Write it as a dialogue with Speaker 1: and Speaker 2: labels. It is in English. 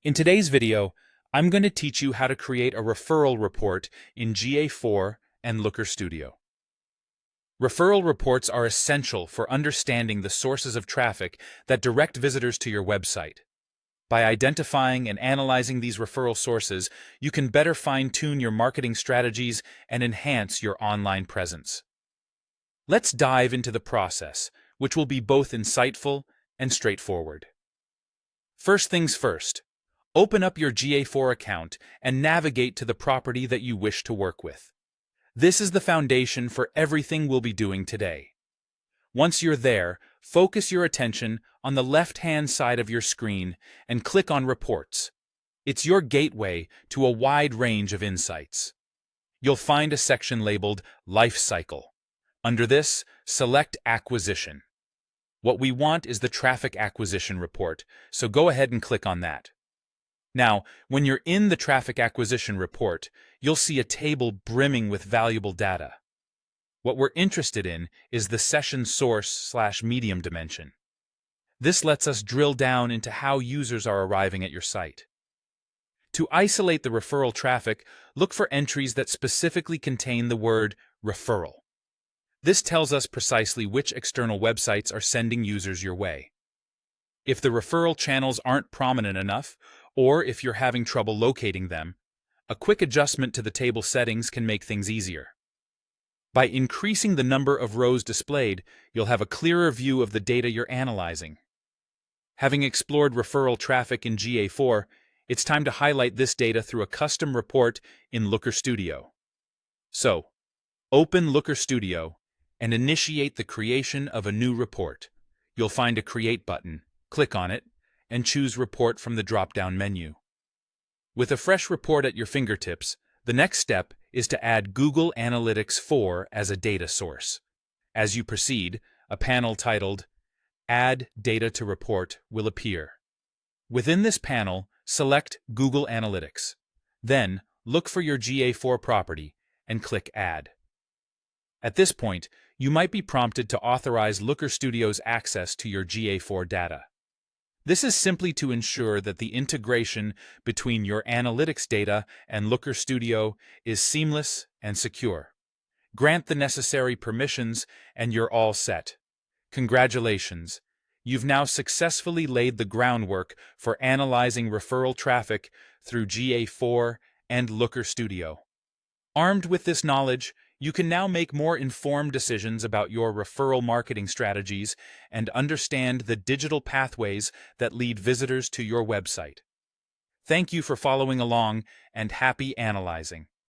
Speaker 1: In today's video, I'm going to teach you how to create a referral report in GA4 and Looker Studio. Referral reports are essential for understanding the sources of traffic that direct visitors to your website. By identifying and analyzing these referral sources, you can better fine-tune your marketing strategies and enhance your online presence. Let's dive into the process, which will be both insightful and straightforward. First things first. Open up your GA4 account and navigate to the property that you wish to work with. This is the foundation for everything we'll be doing today. Once you're there, focus your attention on the left-hand side of your screen and click on Reports. It's your gateway to a wide range of insights. You'll find a section labeled Life Cycle. Under this, select Acquisition. What we want is the Traffic Acquisition Report, so go ahead and click on that. Now, when you're in the Traffic Acquisition Report, you'll see a table brimming with valuable data. What we're interested in is the session source/medium dimension. This lets us drill down into how users are arriving at your site. To isolate the referral traffic, look for entries that specifically contain the word referral. This tells us precisely which external websites are sending users your way. If the referral channels aren't prominent enough, or if you're having trouble locating them, a quick adjustment to the table settings can make things easier. By increasing the number of rows displayed, you'll have a clearer view of the data you're analyzing. Having explored referral traffic in GA4, it's time to highlight this data through a custom report in Looker Studio. So, open Looker Studio and initiate the creation of a new report. You'll find a Create button. Click on it, and choose Report from the drop-down menu. With a fresh report at your fingertips, the next step is to add Google Analytics 4 as a data source. As you proceed, a panel titled Add Data to Report will appear. Within this panel, select Google Analytics. Then, look for your GA4 property and click Add. At this point, you might be prompted to authorize Looker Studio's access to your GA4 data. This is simply to ensure that the integration between your analytics data and Looker Studio is seamless and secure. Grant the necessary permissions and you're all set. Congratulations! You've now successfully laid the groundwork for analyzing referral traffic through GA4 and Looker Studio. Armed with this knowledge, you can now make more informed decisions about your referral marketing strategies and understand the digital pathways that lead visitors to your website. Thank you for following along and happy analyzing.